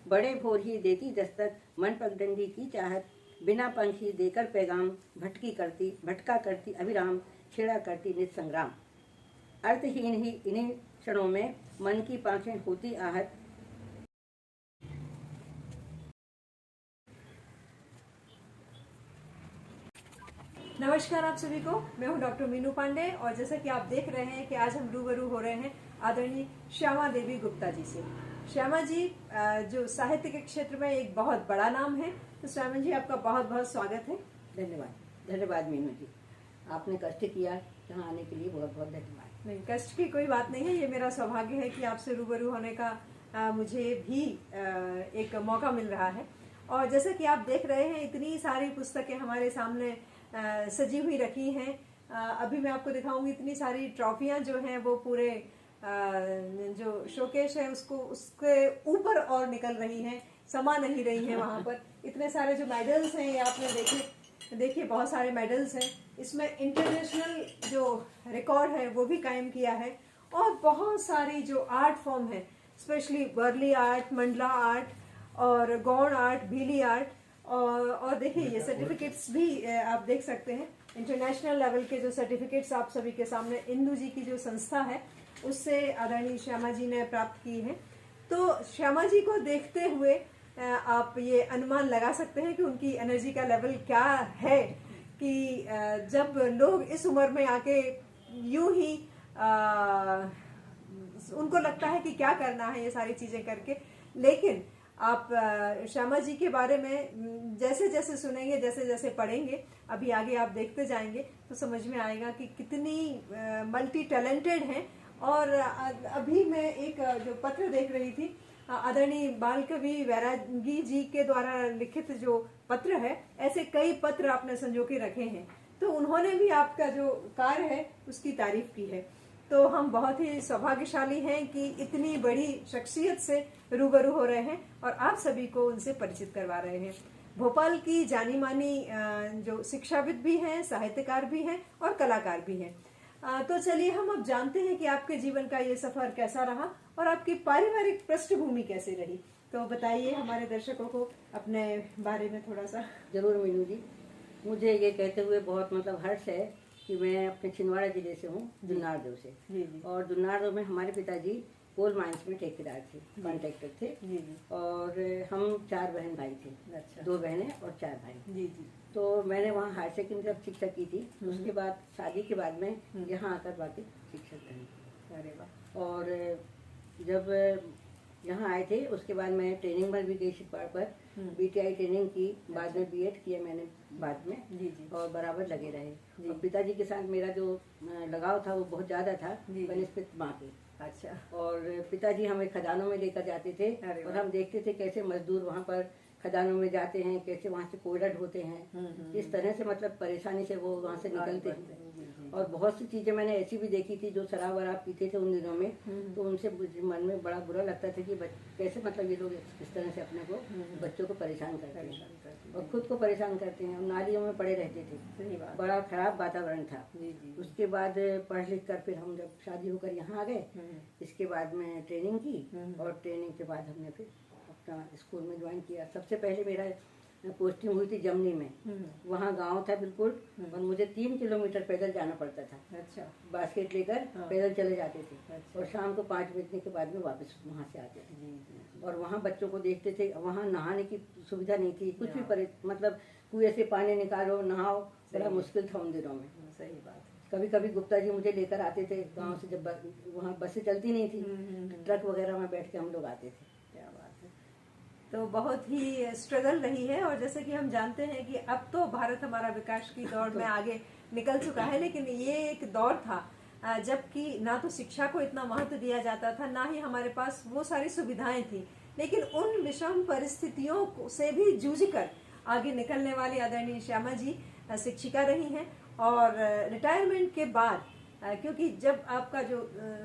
बड़े भोर ही देती दस्तक, मन पगडंडी की चाहत, बिना पंखी देकर पैगाम, भटका करती अविराम, छेड़ा करती नित संग्राम। अर्थहीन ही इन्हीं क्षणों में मन की पांखें होती आहत। नमस्कार आप सभी को, मैं हूं डॉक्टर मीनू पांडे और जैसा कि आप देख रहे हैं कि आज हम रूबरू हो रहे हैं आदरणीय श्यामा देवी गुप्ता जी से। श्यामा जी जो साहित्य के क्षेत्र में एक बहुत बड़ा नाम है, तो श्यामा जी आपका बहुत बहुत स्वागत है। धन्यवाद मीनू जी, आपने कष्ट किया यहाँ आने के लिए, बहुत बहुत धन्यवाद। नहीं, कष्ट की कोई बात नहीं है, ये मेरा सौभाग्य है कि आपसे रूबरू होने का मुझे भी एक मौका मिल रहा है। और जैसा कि आप देख रहे हैं, इतनी सारी पुस्तकें हमारे सामने सजी हुई रखी हैं। अभी मैं आपको दिखाऊंगी, इतनी सारी ट्रॉफियां जो हैं वो पूरे जो शोकेश है उसके ऊपर और निकल रही हैं, समा नहीं रही हैं वहां पर। इतने सारे जो मेडल्स हैं, ये आपने देखिए बहुत सारे मेडल्स हैं। इसमें इंटरनेशनल जो रिकॉर्ड है वो भी कायम किया है, और बहुत सारी जो आर्ट फॉर्म है, specially Warli art, Mandala art और गौड़ आर्ट, भीली आर्ट, और देखिए ये सर्टिफिकेट्स भी आप देख सकते हैं। इंटरनेशनल लेवल के जो सर्टिफिकेट्स आप सभी के सामने इंदू जी की जो संस्था है उससे आदरणीय श्यामा जी ने प्राप्त की है। तो श्यामा जी को देखते हुए आप ये अनुमान लगा सकते हैं कि उनकी एनर्जी का लेवल क्या है, कि जब लोग इस उम्र में आके यूं ही उनको लगता है कि क्या करना है ये सारी चीजें करके, लेकिन आप श्यामा जी के बारे में जैसे जैसे सुनेंगे, जैसे जैसे पढ़ेंगे, अभी आगे आप देखते जाएंगे तो समझ में आएगा कि कितनी मल्टी टैलेंटेड हैं। और अभी मैं एक जो पत्र देख रही थी, आदरणीय बाल कवि वैरागी जी के द्वारा लिखित जो पत्र है, ऐसे कई पत्र आपने संजो के रखे हैं, तो उन्होंने भी आपका जो कार्य है उसकी तारीफ की है। तो हम बहुत ही सौभाग्यशाली हैं कि इतनी बड़ी शख्सियत से रूबरू हो रहे हैं और आप सभी को उनसे परिचित करवा रहे हैं। भोपाल की जानी मानी जो शिक्षाविद भी हैं, साहित्यकार भी हैं और कलाकार भी हैं। तो चलिए हम अब जानते हैं कि आपके जीवन का ये सफर कैसा रहा और आपकी पारिवारिक पृष्ठभूमि कैसी रही। तो बताइए हमारे दर्शकों को अपने बारे में थोड़ा सा। जरूर मीनू जी, मुझे ये कहते हुए बहुत हर्ष है कि मैं अपने छिंदवाड़ा जिले से हूँ, दुन्नारदेव से। जी। और दुन्नारदेव में हमारे पिताजी कोल माइंस में ठेकेदार थे, कॉन्ट्रैक्टर थे। जी। और हम 4 बहन भाई थे। अच्छा। 2 बहनें और 4 भाई। जी। तो मैंने वहाँ हायर सेकेंडरी तक शिक्षा की थी। उसके बाद शादी के बाद में यहाँ आकर बाकी शिक्षक बनी। अरे वाह। और जब यहाँ आए थे उसके बाद मैं ट्रेनिंग पर भी गई शिपवाड़ पर, बीटीआई ट्रेनिंग की, बाद में बीएड किया मैंने बाद में। जी। और बराबर लगे रहे। और पिताजी के साथ मेरा जो लगाव था वो बहुत ज़्यादा था बनिस्पत माँ के। अच्छा। और पिताजी हमें खदानों में लेकर जाते थे और हम देखते थे कैसे मजदूर वहाँ पर खदानों में जाते हैं, कैसे वहाँ से कोयला ढोते हैं, किस तरह से परेशानी से वो वहाँ से निकलते हैं। और बहुत सी चीजें मैंने ऐसी भी देखी थी जो शराब वराब पीते थे उन दिनों में, तो उनसे मन में बड़ा बुरा लगता था कि कैसे ये लोग इस तरह से अपने को बच्चों को परेशान करते हैं और खुद को परेशान करते हैं। नालियों में पड़े रहते थे, बड़ा खराब वातावरण था। उसके बाद पढ़ लिख कर फिर हम जब शादी होकर यहाँ आ गए, इसके बाद में ट्रेनिंग की और ट्रेनिंग के बाद हमने फिर अपना स्कूल में ज्वाइन किया। सबसे पहले मेरा पोस्टिंग हुई थी जमनी में। वहाँ गांव था बिल्कुल, और मुझे 3 किलोमीटर पैदल जाना पड़ता था। अच्छा। बास्केट लेकर पैदल चले जाते थे। अच्छा। और शाम को 5 बजने के बाद में वापस वहाँ से आते थे। और वहाँ बच्चों को देखते थे। वहाँ नहाने की सुविधा नहीं थी, कुछ भी कुएं से पानी निकालो, नहाओ, बड़ा मुश्किल था उन दिनों में। सही बात। कभी कभी गुप्ता जी मुझे लेकर आते थे गाँव से, जब वहाँ बसें चलती नहीं थी, ट्रक वगैरह में बैठ के हम लोग आते थे। तो बहुत ही स्ट्रगल रही है। और जैसे कि हम जानते हैं कि अब तो भारत हमारा विकास की दौड़ में आगे निकल चुका है, लेकिन ये एक दौर था जबकि ना तो शिक्षा को इतना महत्व दिया जाता था, ना ही हमारे पास वो सारी सुविधाएं थी। लेकिन उन विषम परिस्थितियों से भी जूझकर आगे निकलने वाली आदरणीय श्यामा जी शिक्षिका रही हैं। और रिटायरमेंट के बाद, क्योंकि जब आपका जो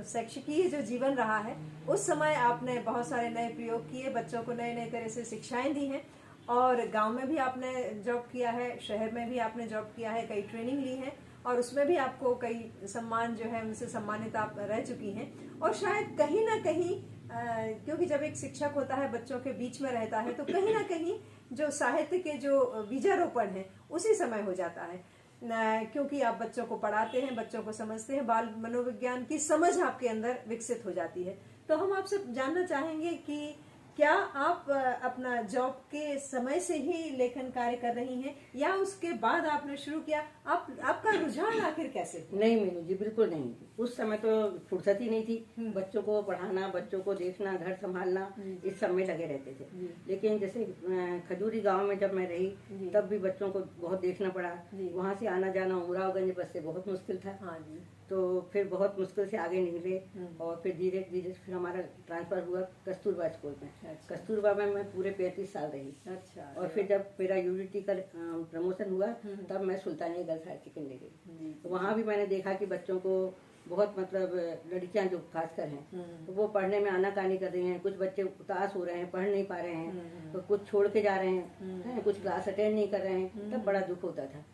शिक्षकीय जो जीवन रहा है उस समय आपने बहुत सारे नए प्रयोग किए, बच्चों को नए नए तरह से शिक्षाएं दी हैं, और गांव में भी आपने जॉब किया है, शहर में भी आपने जॉब किया है, कई ट्रेनिंग ली है, और उसमें भी आपको कई सम्मान जो है उनसे सम्मानित आप रह चुकी हैं। और शायद कहीं ना कहीं क्योंकि जब एक शिक्षक होता है बच्चों के बीच में रहता है तो कहीं ना कहीं जो साहित्य के जो बीजारोपण है उसी समय हो जाता है, क्योंकि आप बच्चों को पढ़ाते हैं, बच्चों को समझते हैं, बाल मनोविज्ञान की समझ आपके अंदर विकसित हो जाती है। तो हम आपसे जानना चाहेंगे कि क्या आप अपना जॉब के समय से ही लेखन कार्य कर रही हैं या उसके बाद आपने शुरू किया? आपका रुझान आखिर कैसे? नहीं मीनू जी, बिल्कुल नहीं। उस समय तो फुर्सत ही नहीं थी। बच्चों को पढ़ाना, बच्चों को देखना, घर संभालना, इस सब में लगे रहते थे। लेकिन जैसे खजूरी गांव में जब मैं रही तब भी बच्चों को बहुत देखना पड़ा। वहाँ से आना जाना उमरावगंज बस से बहुत मुश्किल था। हाँ जी। तो फिर बहुत मुश्किल से आगे निकले और फिर धीरे धीरे फिर हमारा ट्रांसफर हुआ कस्तूरबा स्कूल में। अच्छा। कस्तूरबा में मैं पूरे 35 साल रही। अच्छा। और फिर जब मेरा यूनिटी का प्रमोशन हुआ तब मैं सुल्तानिया गर्ल्स हायर सेकेंडरी गई। तो वहाँ भी मैंने देखा कि बच्चों को बहुत मतलब लड़कियां जो खासकर हैं तो वो पढ़ने में आनाकानी कर रही हैं। कुछ बच्चे उदास हो रहे हैं, पढ़ नहीं पा रहे हैं, तो कुछ छोड़ के जा रहे हैं, कुछ क्लास अटेंड नहीं कर रहे हैं। तब बड़ा दुख होता था।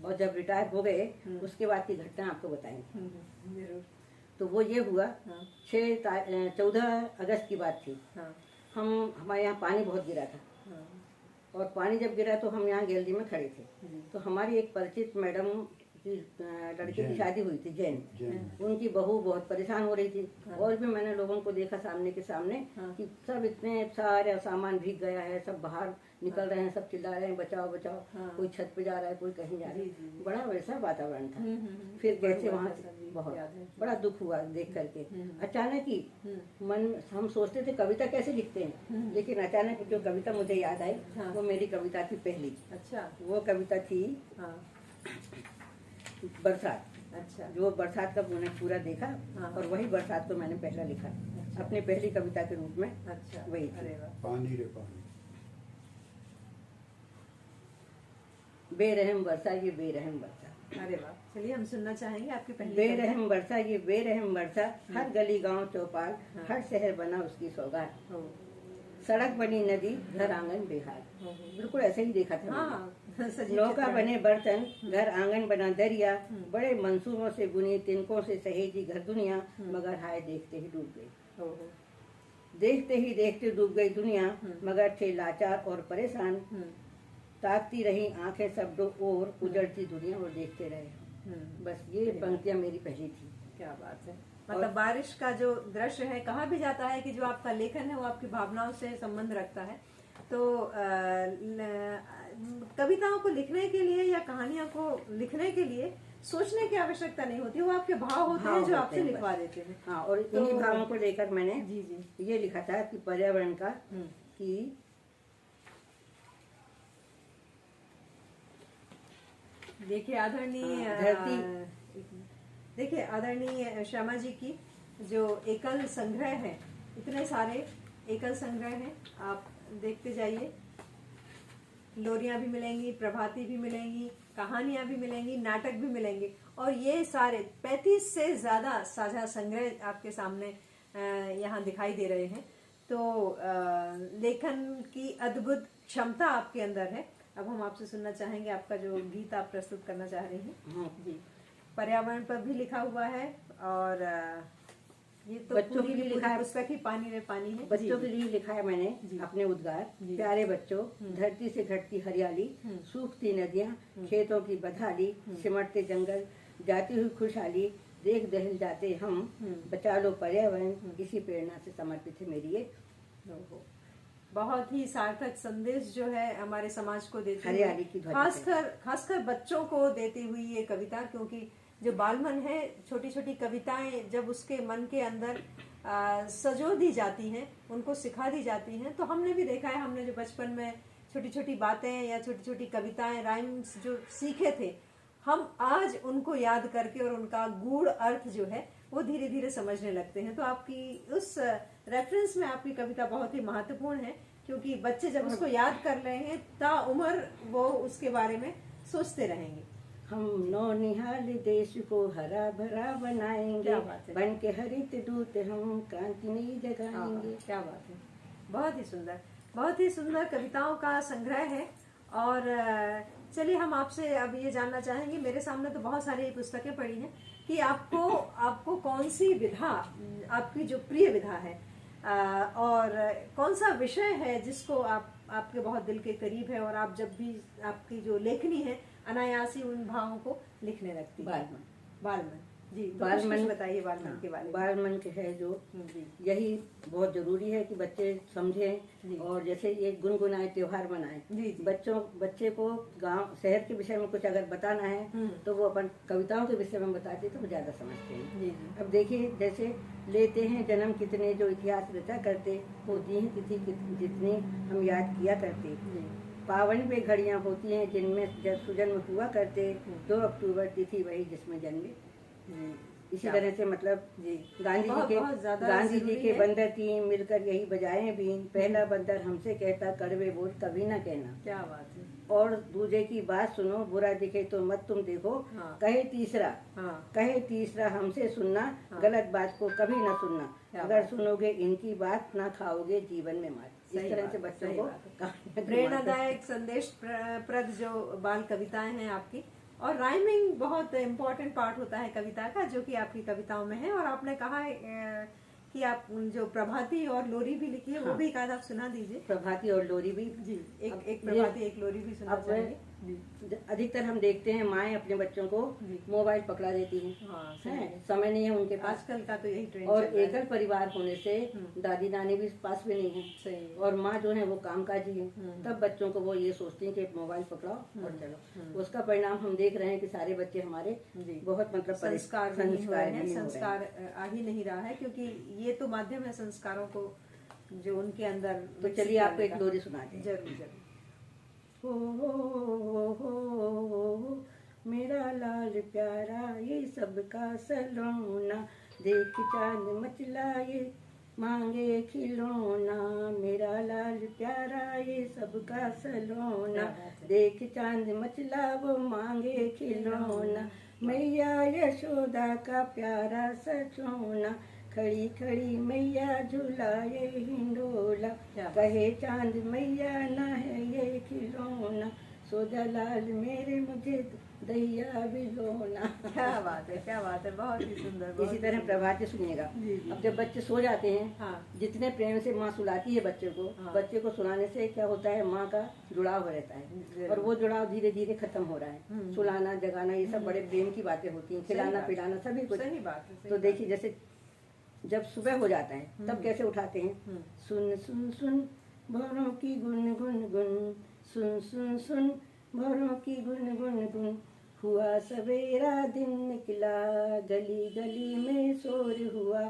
और जब रिटायर हो गए उसके बाद की घटना आपको बताएंगे। तो वो ये हुआ 14 अगस्त की बात थी। हमारे यहाँ पानी बहुत गिरा था और पानी जब गिरा तो हम यहाँ गैलरी में खड़े थे। तो हमारी एक परिचित मैडम लड़के की शादी हुई थी, जैन। उनकी बहू बहुत परेशान हो रही थी। और भी मैंने लोगों को देखा सामने के सामने कि सब इतने सारे सामान भीग गया है, सब बाहर निकल रहे हैं, सब चिल्ला रहे हैं बचाओ बचाओ। कोई छत पे जा रहा है, कोई कहीं जा रहा है। बड़ा वैसा वातावरण था। फिर कैसे वहाँ से बहुत बड़ा दुख हुआ देख करके। अचानक ही मन हम सोचते थे कविता कैसे लिखते हैं, लेकिन अचानक जो कविता मुझे याद आई वो मेरी कविता थी पहली। अच्छा। वो कविता थी बरसात। अच्छा। जो बरसात का मैंने पूरा देखा और वही बरसात को मैंने पहला लिखा। अच्छा। अपनी पहली कविता के रूप में। अच्छा। वही पानी रे पानी। बेरहम वर्षा ये बेरहम वर्षा। अरे वाह, चलिए हम सुनना चाहेंगे आपकी पहली। बेरहम वर्षा ये बेरहम वर्षा, हर गली गांव चौपाल, हर शहर बना उसकी सौगात। सड़क बनी नदी, घर आंगन बेहाल। बिल्कुल ऐसे ही देखा था। नौका बने बर्तन, घर आंगन बना दरिया, बड़े मंसूबों से बुनी तिनकों से सहेजी घर दुनिया, मगर हाय देखते ही डूब गई। देखते ही देखते डूब गई दुनिया, मगर थे लाचार और परेशान। ताकती रही आंखें सब ओर, उजड़ती दुनिया और देखते रहे। बस ये पंक्तियां मेरी पहली थी। क्या बात है। मतलब बारिश का जो दृश्य है, कहा भी जाता है कि जो आपका लेखन है वो आपकी भावनाओं से संबंध रखता है। तो कविताओं को लिखने के लिए या कहानियों को लिखने के लिए सोचने की आवश्यकता नहीं होती, वो आपके भाव होते हैं जो आपसे लिखवा देते हैं। हाँ, और इन्हीं भावों को लेकर मैंने जी ये लिखा था कि पर्यावरण का कि देखिए आदरणीय श्यामा जी की जो एकल संग्रह है, इतने सारे एकल संग्रह हैं, आप देखते जाइए। लोरियां भी मिलेंगी, प्रभाती भी मिलेंगी, कहानियां भी मिलेंगी, नाटक भी मिलेंगे, और ये सारे 35 से ज्यादा साझा संग्रह आपके सामने यहाँ दिखाई दे रहे हैं। तो लेखन की अद्भुत क्षमता आपके अंदर है। अब हम आपसे सुनना चाहेंगे आपका जो गीत आप प्रस्तुत करना चाह रही हैं। जी, पर्यावरण पर भी लिखा हुआ है और ये तो बच्चों के लिए लिखा है। पुस्तक ही पानी रे पानी है। बच्चों के लिए लिखा है मैंने अपने उद्गार। प्यारे बच्चों, धरती से घटती हरियाली, सूखती नदियाँ, खेतों की बदहाली, सिमटते जंगल, जाती हुई खुशहाली, देख दहल जाते हम, बचा लो पर्यावरण, इसी प्रेरणा से समर्पित है मेरी ये। बहुत ही सार्थक संदेश जो है हमारे समाज को देती हरियाली की खासकर बच्चों को देती हुई ये कविता, क्योंकि जो बालमन है, छोटी छोटी कविताएं जब उसके मन के अंदर सजो दी जाती हैं, उनको सिखा दी जाती हैं। तो हमने भी देखा है, हमने जो बचपन में छोटी छोटी बातें या छोटी छोटी कविताएं, राइम्स जो सीखे थे, हम आज उनको याद करके और उनका गूढ़ अर्थ जो है वो धीरे धीरे समझने लगते हैं। तो आपकी उस रेफरेंस में आपकी कविता बहुत ही महत्वपूर्ण है, क्योंकि बच्चे जब उसको याद कर रहे हैं ताउम्र वो उसके बारे में सोचते रहेंगे। हम नौनिहाल देश को हरा भरा बनाएंगे, बन के हरित दूत हम क्रांति नई जगाएंगे। क्या बात है, बहुत ही सुंदर कविताओं का संग्रह है। और चलिए हम आपसे अब ये जानना चाहेंगे, मेरे सामने तो बहुत सारी पुस्तकें पड़ी हैं, कि आपको कौन सी विधा, आपकी जो प्रिय विधा है, और कौन सा विषय है जिसको आपके बहुत दिल के करीब है और आप जब भी आपकी जो लेखनी है अनायास ही उन भावों को लिखने लगती है? बालमन जी, तो बालमन बताइए बालमन के बारे में। बालमन के है जो यही बहुत जरूरी है कि बच्चे समझें और जैसे ये गुनगुनाए, त्योहार मनाएं। बच्चे को गांव शहर के विषय में कुछ अगर बताना है तो वो अपन कविताओं के विषय में बताते तो वो ज्यादा समझते हैं। अब देखिए, जैसे लेते हैं जन्म कितने जो इतिहास रचा करते, होती हैं तिथि जितनी हम याद किया करते, पावन पे घड़ियां होती हैं जिनमें जब सुजन्म हुआ करते, 2 अक्टूबर तिथि वही जिसमें जन्मे। इसी तरह से मतलब गांधी जी के बंदर 3 मिलकर यही बजाए बीन, पहला बंदर हमसे कहता कड़वे बोल कभी ना कहना। क्या बात है। और दूजे की बात सुनो, बुरा दिखे तो मत तुम देखो। कहे तीसरा हमसे सुनना, गलत बात को कभी ना सुनना, अगर सुनोगे इनकी बात ना खाओगे जीवन में मार। इस तरह से बच्चों को प्रेरणादायक संदेश प्रद जो बाल कविताएं हैं आपकी, और राइमिंग बहुत इम्पोर्टेंट पार्ट होता है कविता का, जो कि आपकी कविताओं में है। और आपने कहा है कि आप जो प्रभाती और लोरी भी लिखी है, वो भी एक आध आप सुना दीजिए। प्रभाती और लोरी भी जी, एक प्रभाती एक लोरी भी सुना चाहिए। अधिकतर हम देखते हैं माएँ अपने बच्चों को मोबाइल पकड़ा देती हैं, समय नहीं है उनके पास। आजकल का तो यही ट्रेंड और एकल परिवार होने से दादी नानी भी पास में नहीं है, और माँ जो है वो कामकाजी है। तब बच्चों को वो ये सोचती है कि मोबाइल पकड़ाओ और चलो। उसका परिणाम हम देख रहे हैं कि सारे बच्चे हमारे बहुत मतलब संस्कार आ ही नहीं रहा है, क्योंकि ये तो माध्यम है संस्कारों को जो उनके अंदर। तो चलिए आपको एक लोरी सुनाते हैं। जरूर। हो मेरा लाल प्यारा ये सबका सलोना, देख चांद मचला ये मांगे खिलौना। मेरा लाल प्यारा ये सबका सलोना, देख चांद मचला वो मांगे खिलौना। मैया यशोदा का प्यारा सचोना, खड़ी खड़ी मैया झुलाए हिंडोला। कहे चांद मैया ना है ये खिलौना, सो लाल मेरे मुझे दैया बिलोना। क्या बात है, क्या बात है, बहुत ही सुंदर। इसी तरह प्रभाती सुनिएगा। अब जब बच्चे सो जाते हैं, जितने प्रेम से माँ सुलाती है बच्चे को सुलाने से क्या होता है, माँ का जुड़ाव रहता है, और वो जुड़ाव धीरे धीरे खत्म हो रहा है। सुलाना जगाना ये सब बड़े प्रेम की बातें होती हैं, खिलाना पिलाना सभी कुछ। सही बात है। तो देखिए, जैसे जब सुबह हो जाता है तब कैसे उठाते हैं, सुन सुन सुन भौरों की गुन गुन गुन, सुन सुन सुन भौरों की गुन गुन गुन। हुआ सवेरा दिन निकला, गली गली में शोर हुआ,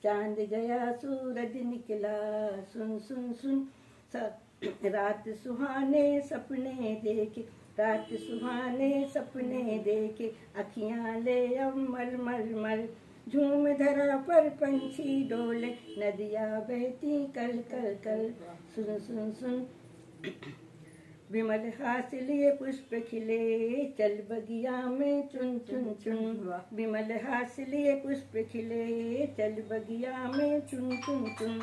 चांद गया सूरज निकला। सुन सुन सुन रात सुहाने सपने देखे, रात सुहाने सपने देखे, अखियां ले अब मर मर मर। झूम धरा पर पंछी डोले, नदियाँ बहती कल कल कल। सुन सुन सुन विमल हास लिए पुष्प खिले, चल बगिया में चुन चुन चुन। विमल हास लिए पुष्प खिले, चल बगिया में चुन चुन चुन।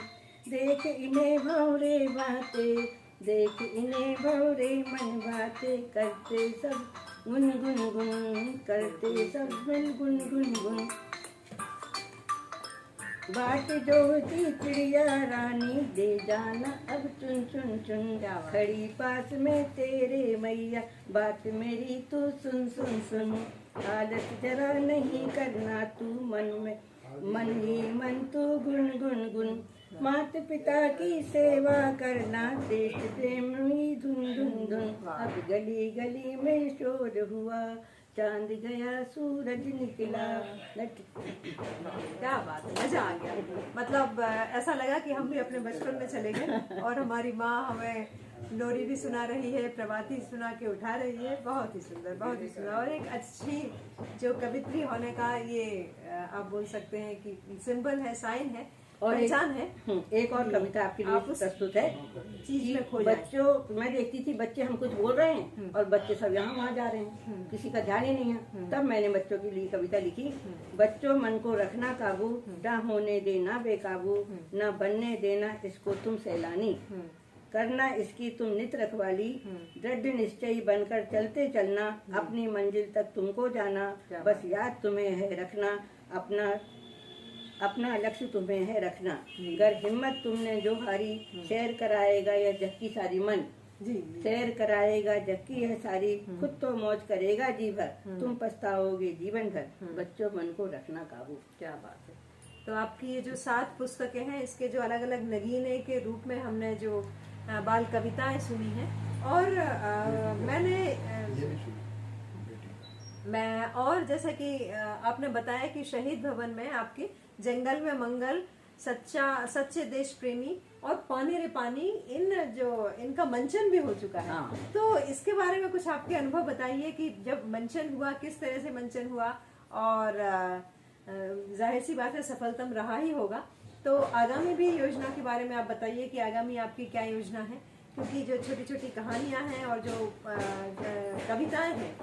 देख इन्हें भौरे बातें, देख इन्हें भौरे मन बातें, करते सब गुन गुन गुन, करते सब गुन गुन गुन गुन। बाट जोती चिड़िया रानी, दे जाना अब चुन चुन चुन। खड़ी पास में तेरे मैया, बात मेरी तू सुन सुन सुन। आलस जरा नहीं करना तू, मन में मन ही मन तू गुन गुन गुन। मात पिता की सेवा करना, देश प्रेम में धुन धुन धुन। अब गली गली में शोर हुआ, चांद गया सूरज निकला। क्या बात है, मजा आ गया। मतलब ऐसा लगा कि हम भी अपने बचपन में चले गए, और हमारी माँ हमें लोरी भी सुना रही है, प्रभाती सुना के उठा रही है। बहुत ही सुंदर, बहुत ही सुंदर। और एक अच्छी जो कवित्री होने का ये आप बोल सकते हैं कि सिंबल है, साइन है, और पहचान है। एक और कविता आपके लिए प्रस्तुत है। चीज में खो बच्चों, मैं देखती थी बच्चे हम कुछ बोल रहे हैं और बच्चे सब यहाँ वहाँ जा रहे हैं, किसी का ध्यान ही नहीं है। तब मैंने बच्चों के लिए कविता लिखी। बच्चों मन को रखना काबू, ना होने देना बेकाबू, न बनने देना इसको तुम सैलानी, करना इसकी तुम नित रखवाली। दृढ़ निश्चयी बनकर चलते चलना, अपनी मंजिल तक तुमको जाना। बस याद तुम्हें है रखना, अपना अपना लक्ष्य तुम्हें है रखना, गर हिम्मत तुमने जो हारी, सैर कराएगा यह जग की सारी मन, सैर कराएगा जग की यह सारी, खुद तो मौज करेगा जी भर, तुम पछताओगे जीवन भर, बच्चों मन को रखना काबू। क्या बात है। तो आपकी ये जो 7 पुस्तकें हैं, इसके जो अलग अलग नगीने के रूप में हमने जो बाल कविताएं सुनी हैं, और मैं और जैसा कि आपने बताया कि शहीद भवन में आपके जंगल में मंगल, सच्चे देश प्रेमी और पानी रे पानी, इनका मंचन भी हो चुका है। हाँ। तो इसके बारे में कुछ आपके अनुभव बताइए कि जब मंचन हुआ, किस तरह से मंचन हुआ, और जाहिर सी बात है सफलतम रहा ही होगा। तो आगामी भी योजना के बारे में आप बताइए कि आगामी आपकी क्या योजना है, क्योंकि जो छोटी छोटी कहानियां हैं और जो कविताएं हैं,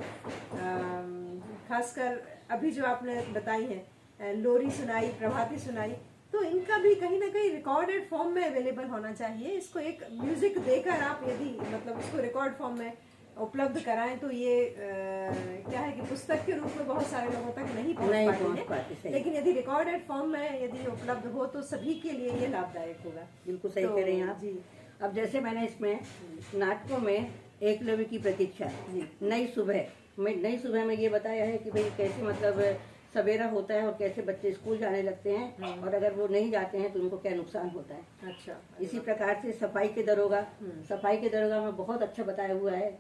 खासकर अभी जो आपने बताई हैं, लोरी सुनाई, प्रभाती सुनाई, तो इनका भी कहीं ना कहीं रिकॉर्डेड फॉर्म में अवेलेबल होना चाहिए। इसको एक म्यूजिक देकर आप यदि मतलब उसको रिकॉर्ड फॉर्म में उपलब्ध कराएं तो ये क्या है कि पुस्तक के रूप में बहुत सारे लोगों तक नहीं पहुंच पाते हैं, लेकिन यदि रिकॉर्डेड फॉर्म में यदि उपलब्ध हो तो सभी के लिए ये लाभदायक होगा। बिल्कुल सही कह रही हैं आप जी। अब जैसे मैंने इसमें नाटकों में एकलव्य की प्रतीक्षा, नई सुबह में ये बताया है कि भाई कैसे मतलब सवेरा होता है और कैसे बच्चे स्कूल जाने लगते हैं, और अगर वो नहीं जाते हैं तो उनको क्या नुकसान होता है। अच्छा। इसी प्रकार से सफाई के दरोगा में बहुत अच्छा बताया हुआ है।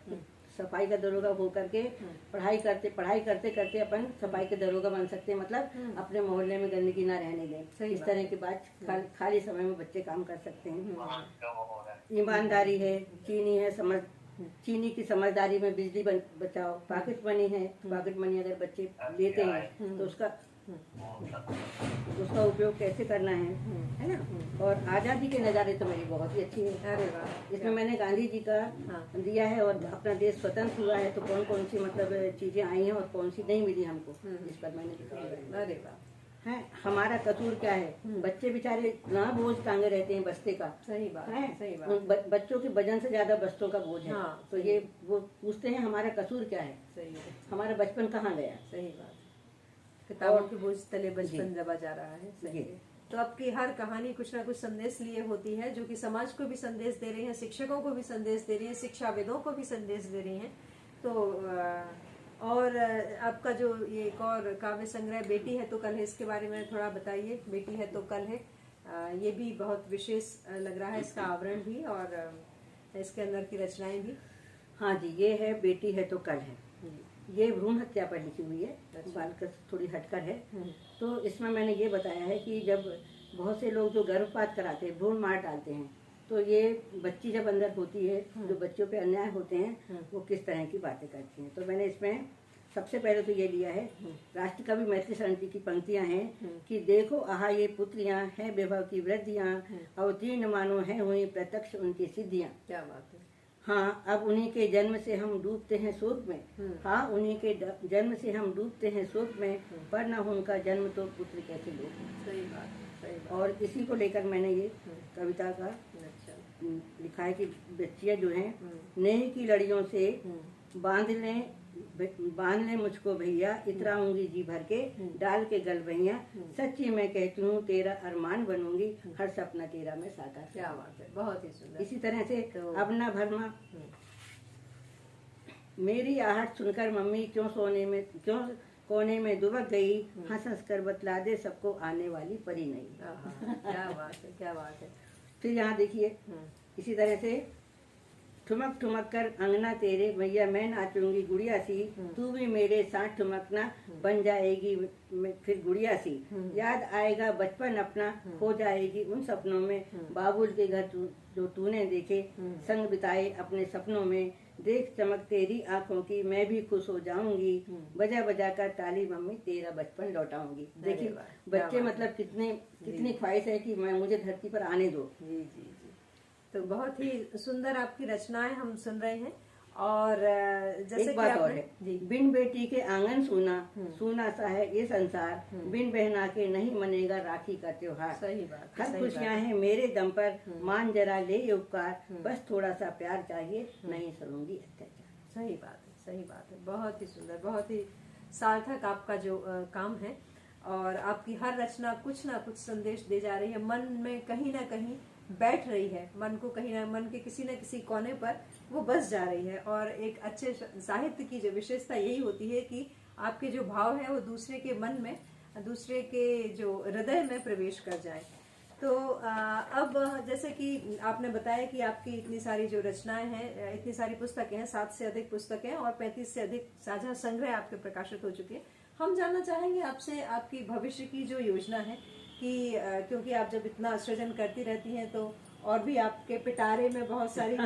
सफाई का दरोगा होकर के पढ़ाई करते करते अपन सफाई के दरोगा बन सकते हैं, मतलब अपने मोहल्ले में गंदगी ना रहने दें। इस तरह की बात खाली समय में बच्चे काम कर सकते हैं। ईमानदारी है, चीनी की समझदारी में बिजली बचाओ, पॉकेट मनी है, पॉकेट मनी अगर बच्चे लेते हैं तो उसका उपयोग कैसे करना है ना। और आजादी के नज़ारे तो मेरी बहुत ही अच्छी है। अरे वाह। इसमें मैंने गांधी जी का दिया है, और अपना देश स्वतंत्र हुआ है तो कौन कौन सी मतलब चीजें आई हैं और कौन सी नहीं मिली हमको, इस पर मैंने लिखा। अरे वाह। है हमारा कसूर क्या है, बच्चे बेचारे ना बोझ टांगे रहते हैं बस्ते का। सही बात है, सही बात। बच्चों के वजन से ज्यादा बस्तों का बोझ है। हाँ, तो ये वो पूछते हैं हमारा कसूर क्या है, सही है, हमारा बचपन कहाँ गया। सही बात। किताबों के बोझ तले बचपन दबा जा रहा है। सही है। तो आपकी हर कहानी कुछ ना कुछ संदेश लिए होती है, जो कि समाज को भी संदेश दे रही है, शिक्षकों को भी संदेश दे रही है, शिक्षाविदों को भी संदेश दे रही है। तो और आपका जो ये एक और काव्य संग्रह बेटी है तो कल है, इसके बारे में थोड़ा बताइए। बेटी है तो कल है, ये भी बहुत विशेष लग रहा है, इसका आवरण भी और इसके अंदर की रचनाएं भी। हाँ जी, ये है बेटी है तो कल है। ये भ्रूण हत्या पर लिखी हुई है, बालक थोड़ी हटकर है। तो इसमें मैंने ये बताया है कि जब बहुत से लोग जो गर्भपात कराते हैं, भ्रूण मार डालते हैं, तो ये बच्ची जब अंदर होती है, जो बच्चों पे अन्याय होते हैं वो किस तरह की बातें करती हैं। तो मैंने इसमें सबसे पहले तो ये लिया है, राष्ट्रकवि मैथिली शरण जी की पंक्तियां हैं कि देखो आहा ये पुत्रियां हैं विभव की वृद्धियां, अवतीर्ण मानो है हुई प्रत्यक्ष उनकी सिद्धियां। क्या बात है। हाँ, अब उन्हीं के जन्म से हम डूबते हैं शोक में, हाँ उन्हीं के जन्म से हम डूबते हैं शोक में, पर न उनका जन्म तो पुत्र कैसे लोग। सही बात, सही बात। और इसी को लेकर मैंने ये कविता का लिखा है कि बच्चियां जो हैं नेह की लड़ियों से बांध ले मुझको भैया, इतराऊंगी जी भर के डाल के गल भैया, सच्ची मैं कहती हूँ तेरा अरमान बनूंगी, हर सपना तेरा मैं साकार। क्या बात है, बहुत ही सुंदर। इसी तरह से तो अब ना भरमा मेरी आहट सुनकर मम्मी क्यों कोने में दुबक गई, हंस कर बतला दे सबको आने वाली परी नहीं। क्या बात है, क्या बात है। फिर यहाँ देखिए, इसी तरह से ठुमक ठुमक कर अंगना तेरे भैया मैं नाचूंगी गुड़िया सी, तू भी मेरे साथ ठुमकना बन जाएगी फिर गुड़िया सी, याद आएगा बचपन अपना हो जाएगी उन सपनों में, बाबुल के घर जो तूने देखे संग बिताए अपने सपनों में, देख चमक तेरी आंखों की मैं भी खुश हो जाऊंगी, बजा बजा कर ताली मम्मी तेरा बचपन लौटाऊंगी। देखिए बच्चे मतलब कितनी ख्वाहिश है कि मुझे धरती पर आने दो। जी जी जी। तो बहुत ही सुंदर आपकी रचनाएं हम सुन रहे हैं। और जैसे एक बात और है, बिन बेटी के आंगन सूना सा है ये संसार, बिन बहना के नहीं मनेगा राखी का त्योहार। सही बात। हर खुशियां हैं मेरे दम पर, मान जरा ले उपकार, बस थोड़ा सा प्यार चाहिए नहीं सरूंगी अत्याचार। सही बात है, सही बात है। बहुत ही सुंदर, बहुत ही सार्थक आपका जो काम है। और आपकी हर रचना कुछ ना कुछ संदेश दे जा रही है, मन में कहीं ना कहीं बैठ रही है, मन को कहीं ना मन के किसी न किसी कोने पर वो बस जा रही है। और एक अच्छे साहित्य की जो विशेषता यही होती है कि आपके जो भाव है वो दूसरे के मन में, दूसरे के जो हृदय में प्रवेश कर जाए। तो अब जैसे कि आपने बताया कि आपकी इतनी सारी जो रचनाएं हैं, इतनी सारी पुस्तकें हैं, 7 से अधिक पुस्तकें और 35 से अधिक साझा संग्रह आपके प्रकाशित हो चुके हैं। हम जानना चाहेंगे आपसे आपकी भविष्य की जो योजना है कि क्योंकि आप जब इतना सृजन करती रहती हैं तो और भी आपके पिटारे में बहुत सारी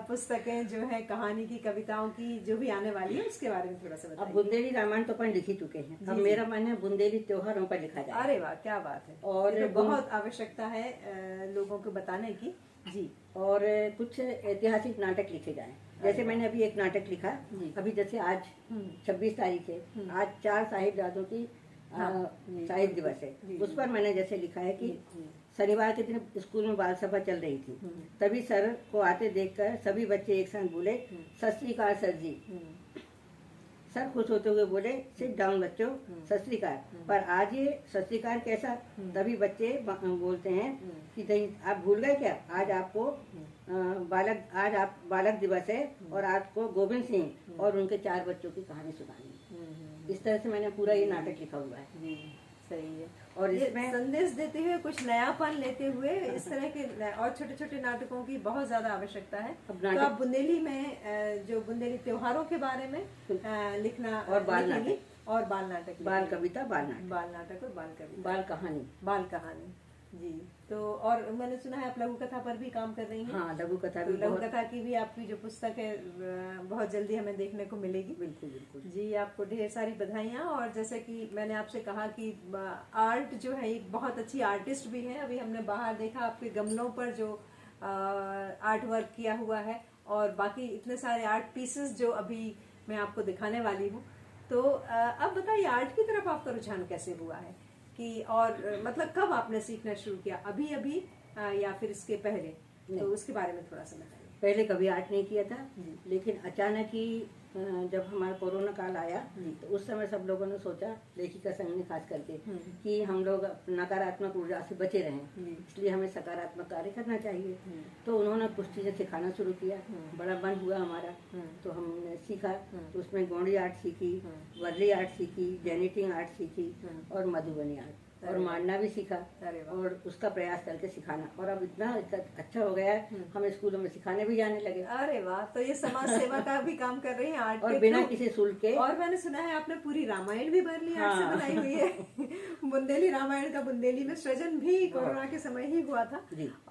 पुस्तकें जो है कहानी की, कविताओं की जो भी आने वाली है, उसके बारे में थोड़ा सा बताइए। अब बुंदेली रामायण तो अपन लिख ही चुके हैं, अब मेरा मन है बुंदेली त्योहारों पर लिखा जाए। अरे वाह, क्या बात है। और तो बहुत आवश्यकता है लोगों को बताने की जी। और कुछ ऐतिहासिक नाटक लिखे जाएं। जैसे मैंने अभी एक नाटक लिखा, अभी जैसे आज 26 तारीख है, आज 4 साहिबजादों की शहीद दिवस है, उस पर मैंने जैसे लिखा है कि शनिवार के दिन स्कूल में बाल सभा चल रही थी, तभी सर को आते देखकर सभी बच्चे एक साथ बोले, सत श्री अकाल सर जी। सर खुश होते हुए बोले, सिट डाउन बच्चों, सत श्री अकाल। पर आज ये सत श्री अकाल कैसा? तभी बच्चे बोलते हैं कि नहीं, आप भूल गए क्या, आज आपको आज आप बालक दिवस है और आपको गोविंद सिंह और उनके 4 बच्चों की कहानी सुनानी है। इस तरह से मैंने पूरा ये नाटक लिखा हुआ है। सही है। और इसमें संदेश देते हुए, कुछ नयापन लेते हुए, इस तरह के और छोटे छोटे नाटकों की बहुत ज्यादा आवश्यकता है। तो आप बुंदेली में जो बुंदेली त्योहारों के बारे में लिखना और बाल नाटक और बाल नाटक, बाल कविता, बाल नाटक और बाल कविता, बाल कहानी जी। तो और मैंने सुना है आप लघु कथा पर भी काम कर रही हैं। हाँ, लघु कथा भी, लघु कथा की भी आपकी जो पुस्तक है बहुत जल्दी हमें देखने को मिलेगी। बिल्कुल बिल्कुल जी, आपको ढेर सारी बधाइयाँ। और जैसे कि मैंने आपसे कहा कि आर्ट जो है एक बहुत अच्छी आर्टिस्ट भी है। अभी हमने बाहर देखा आपके गमलों पर जो आर्ट वर्क किया हुआ है और बाकी इतने सारे आर्ट पीसेस जो अभी मैं आपको दिखाने वाली हूँ। तो अब बताइए, आर्ट की तरफ आपका रुझान कैसे हुआ है कि, और मतलब कब आपने सीखना शुरू किया, अभी या फिर इसके पहले? तो उसके बारे में थोड़ा सा बताइए। पहले कभी आर्ट नहीं किया था, लेकिन अचानक ही जब हमारा कोरोना काल आया तो उस समय सब लोगों ने सोचा, लेखिका संघ ने खास करके, कि हम लोग नकारात्मक ऊर्जा से बचे रहें, इसलिए हमें सकारात्मक कार्य करना चाहिए। तो उन्होंने कुछ चीजें सिखाना शुरू किया, बड़ा मन हुआ हमारा, तो हमने सीखा। तो उसमें गौड़ी आर्ट सीखी, वर्ली आर्ट सीखी, जेनेटिंग आर्ट सीखी और मधुबनी आर्ट और मारना भी सीखा और उसका प्रयास करके सिखाना। और अब इतना अच्छा हो गया है, हम स्कूलों में सिखाने भी जाने लगे। अरे वाह, तो ये समाज सेवा का भी काम कर रही हैं आर्ट और बिना किसी शुल्क के। और मैंने सुना है आपने पूरी रामायण भी वर्ली आर्ट से बनाई हुई है। बुंदेली रामायण का बुंदेली में सृजन भी कोरोना के समय ही हुआ था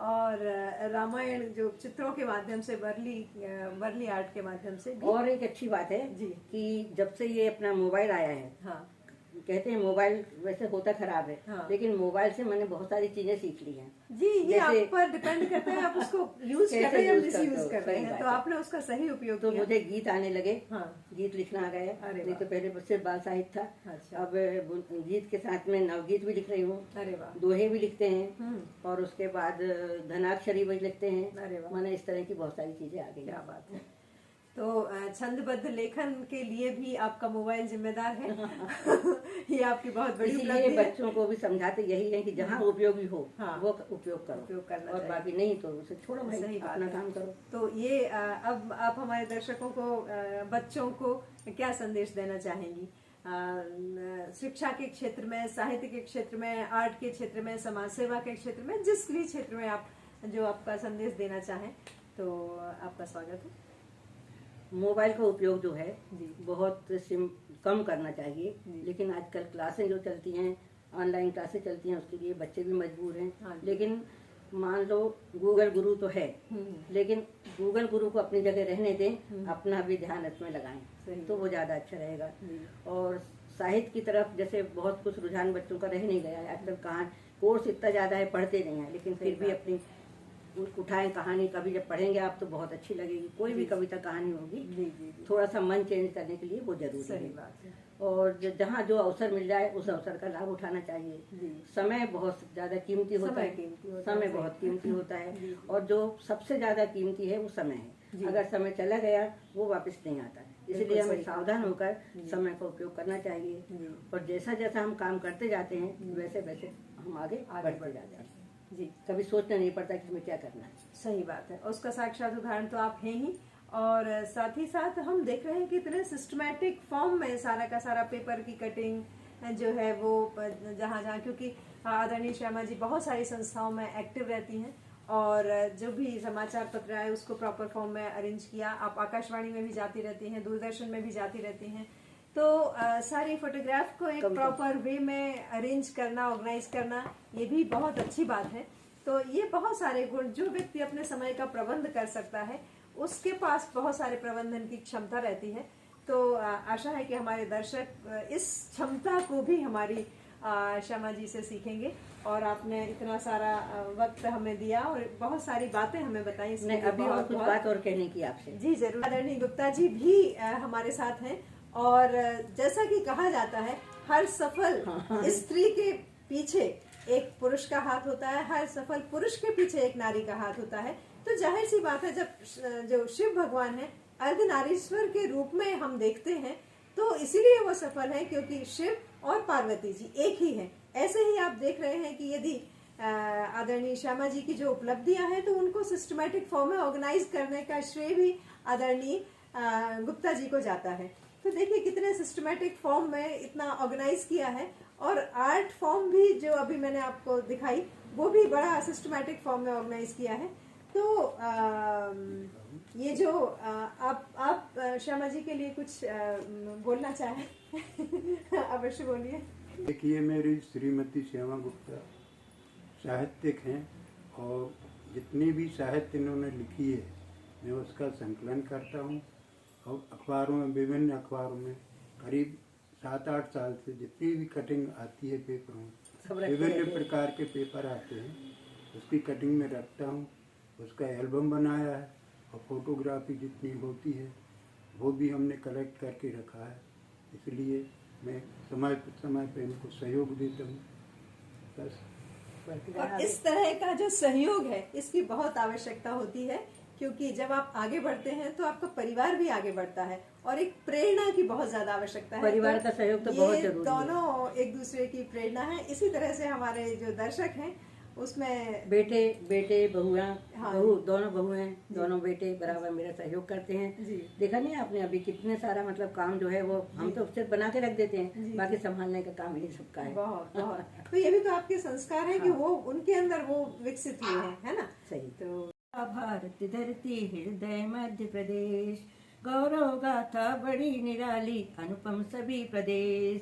और रामायण जो चित्रों के माध्यम से, वर्ली आर्ट के माध्यम से भी। और एक अच्छी बात है जी कि जब से ये अपना मोबाइल आया है, कहते हैं मोबाइल वैसे होता खराब है, लेकिन मोबाइल से मैंने बहुत सारी चीजें सीख ली हैं। जी, ये आप पर डिपेंड करता है, आप उसको यूज कर रहे हैं या मिसयूज कर रहे हैं। तो आपने उसका सही उपयोग तो मुझे गीत आने लगे, गीत लिखना आ गया। नहीं तो पहले सिर्फ बाल साहित्य था। अब गीत के साथ में नवगीत भी लिख रही हूँ, दोहे भी लिखते हैं और उसके बाद धनाक्षरी भी लिखते हैं। मैंने इस तरह की बहुत सारी चीजें आ गई। क्या बात है। तो छंदबद्ध लेखन के लिए भी आपका मोबाइल जिम्मेदार है। ये आपकी बहुत बड़ी उपलब्धि है। बच्चों को भी समझाते यही है कि जहाँ उपयोगी हो वो उपयोग करो, उपयोग करना और बाकी नहीं तो उसे छोड़ो भाई, सही अपना काम करो। तो ये अब आप हमारे दर्शकों को, बच्चों को क्या संदेश देना चाहेंगी शिक्षा के क्षेत्र में, साहित्य के क्षेत्र में, आर्ट के क्षेत्र में, समाज सेवा के क्षेत्र में, जिस भी क्षेत्र में आप जो आपका संदेश देना चाहें, तो आपका स्वागत है। मोबाइल का उपयोग जो है बहुत कम करना चाहिए, लेकिन आजकल क्लासें जो चलती हैं, ऑनलाइन क्लासें चलती हैं, उसके लिए बच्चे भी मजबूर हैं। लेकिन मान लो गूगल गुरु तो है, लेकिन गूगल गुरु को अपनी जगह रहने दें, अपना भी ध्यान इसमें लगाएं, तो वो ज्यादा अच्छा रहेगा। और साहित्य की तरफ जैसे बहुत कुछ रुझान बच्चों का रह नहीं गया है आजकल। कहाँ कोर्स इतना ज्यादा है, पढ़ते नहीं है, लेकिन फिर भी अपनी उठाएं कहानी। कभी जब पढ़ेंगे आप तो बहुत अच्छी लगेगी, कोई भी कविता कहानी होगी, थोड़ा सा मन चेंज करने के लिए वो जरूरी है। और जहाँ जो अवसर मिल जाए उस अवसर का लाभ उठाना चाहिए। समय बहुत ज्यादा कीमती होता है, समय बहुत कीमती होता है, और जो सबसे ज्यादा कीमती है वो समय है। अगर समय चला गया वो वापस नहीं आता है। इसलिए हमें सावधान होकर समय का उपयोग करना चाहिए और जैसा जैसा हम काम करते जाते हैं वैसे वैसे हम आगे बढ़ते जाते हैं जी। कभी सोचना नहीं पड़ता कि हमें क्या करना है। सही बात है, उसका साक्षात उदाहरण तो आप हैं ही। और साथ ही साथ हम देख रहे हैं कि इतने सिस्टमैटिक फॉर्म में सारा का सारा पेपर की कटिंग जो है वो जहाँ जहाँ, क्योंकि आदरणीय श्यामा जी बहुत सारी संस्थाओं में एक्टिव रहती हैं और जो भी समाचार पत्र आए उसको प्रॉपर फॉर्म में अरेंज किया। आप आकाशवाणी में भी जाती रहती हैं, दूरदर्शन में भी जाती रहती हैं, तो सारी फोटोग्राफ को एक प्रॉपर वे में अरेंज करना, ऑर्गेनाइज करना, ये भी बहुत अच्छी बात है। तो ये बहुत सारे गुण, जो व्यक्ति अपने समय का प्रबंध कर सकता है उसके पास बहुत सारे प्रबंधन की क्षमता रहती है। तो आशा है कि हमारे दर्शक इस क्षमता को भी हमारी श्यामा जी से सीखेंगे। और आपने इतना सारा वक्त हमें दिया और बहुत सारी बातें हमें बताई। नहीं, अभी और कुछ बात और कहने की आपसे। जी जरूर। आदरणीय गुप्ता जी भी हमारे साथ हैं और जैसा कि कहा जाता है हर सफल स्त्री के पीछे एक पुरुष का हाथ होता है, हर सफल पुरुष के पीछे एक नारी का हाथ होता है। तो जाहिर सी बात है, जब जो शिव भगवान है अर्धनारीश्वर के रूप में हम देखते हैं तो इसीलिए वो सफल है क्योंकि शिव और पार्वती जी एक ही हैं। ऐसे ही आप देख रहे हैं कि यदि आदरणीय श्यामा जी की जो उपलब्धियां हैं तो उनको सिस्टमैटिक फॉर्म में ऑर्गेनाइज करने का श्रेय भी आदरणीय गुप्ता जी को जाता है। तो देखिए कितने सिस्टमैटिक फॉर्म में इतना ऑर्गेनाइज किया है और आर्ट फॉर्म भी जो अभी मैंने आपको दिखाई वो भी बड़ा सिस्टमैटिक फॉर्म में ऑर्गेनाइज किया है। तो ये जो आप श्यामा जी के लिए कुछ बोलना चाहें अवश्य बोलिए। देखिए, मेरी श्रीमती श्यामा गुप्ता साहित्यिक हैं और जितनी भी साहित्य इन्होंने लिखी है मैं उसका संकलन करता हूँ और अखबारों में, विभिन्न अखबारों में करीब 7-8 साल से जितनी भी कटिंग आती है पेपरों में, विभिन्न प्रकार के पेपर आते हैं, उसकी कटिंग में रखता हूँ। उसका एल्बम बनाया है और फोटोग्राफी जितनी होती है वो भी हमने कलेक्ट करके रखा है। इसलिए मैं समय पे इनको सहयोग देता हूँ बस। और इस तरह का जो सहयोग है इसकी बहुत आवश्यकता होती है क्योंकि जब आप आगे बढ़ते हैं तो आपका परिवार भी आगे बढ़ता है और एक प्रेरणा की बहुत ज्यादा आवश्यकता है। परिवार का सहयोग तो बहुत जरूरी है। दोनों एक दूसरे की प्रेरणा है। इसी तरह से हमारे जो दर्शक हैं उसमें बेटे बहुआ, बहू, दोनों बहू हैं, दोनों बेटे बराबर मेरा सहयोग करते हैं। देखा नहीं आपने अभी कितने सारा मतलब काम जो है वो हम तो सिर्फ बना के रख देते हैं, बाकी संभालने का काम इन्हीं सबका है। बहुत तो ये भी तो आपके संस्कार है कि वो उनके अंदर वो विकसित हुए हैं, है ना। सही। तो भारत धरती हृदय मध्य प्रदेश, गौरव गाथा बड़ी निराली अनुपम सभी प्रदेश,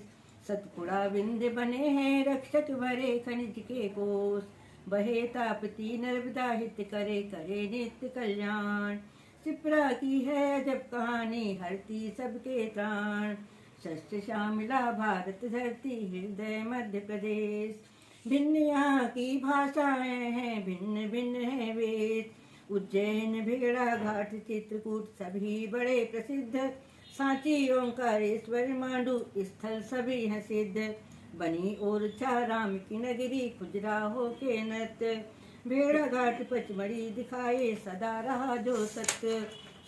सतपुड़ा विंध्य बने हैं रक्षक भरे खनिज के कोष, बहे तापती नर्मदा हित करे करे नित्य कल्याण, सिपरा की है अजब कहानी हरती सबके प्राण, शस्त्र शामिला भारत धरती हृदय मध्य प्रदेश, भिन्न यहाँ की भाषाएं हैं भिन्न भिन्न है वेद, उज्जैन भिगड़ा घाट चित्रकूट सभी बड़े प्रसिद्ध, सांची ओंकारेश्वर मांडू स्थल सभी हैं सिद्ध, बनी और राम की नगरी खुजराहो के नत, भेड़ा घाट पचमढ़ी दिखाए सदा रहा जो सत्य,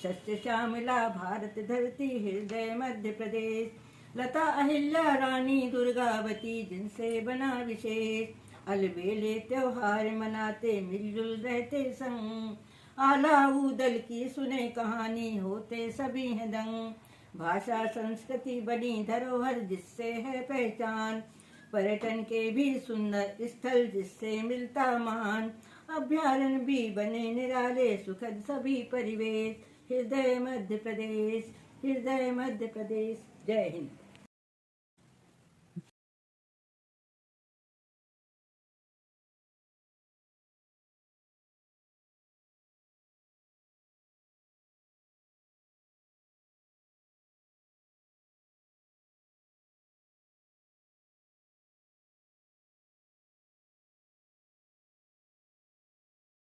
शस्त्र श्यामला भारत धरती हृदय मध्य प्रदेश, लता अहिल्या रानी दुर्गावती जिनसे बना विशेष, अलबेले त्योहार मनाते मिलजुल रहते संग, आला उदल की सुने कहानी होते सभी हैं दंग, भाषा संस्कृति बनी धरोहर जिससे है पहचान, पर्यटन के भी सुंदर स्थल जिससे मिलता मान, अभ्यारण्य भी बने निराले सुखद सभी परिवेश, हृदय मध्य प्रदेश, हृदय मध्य प्रदेश। जय हिंद।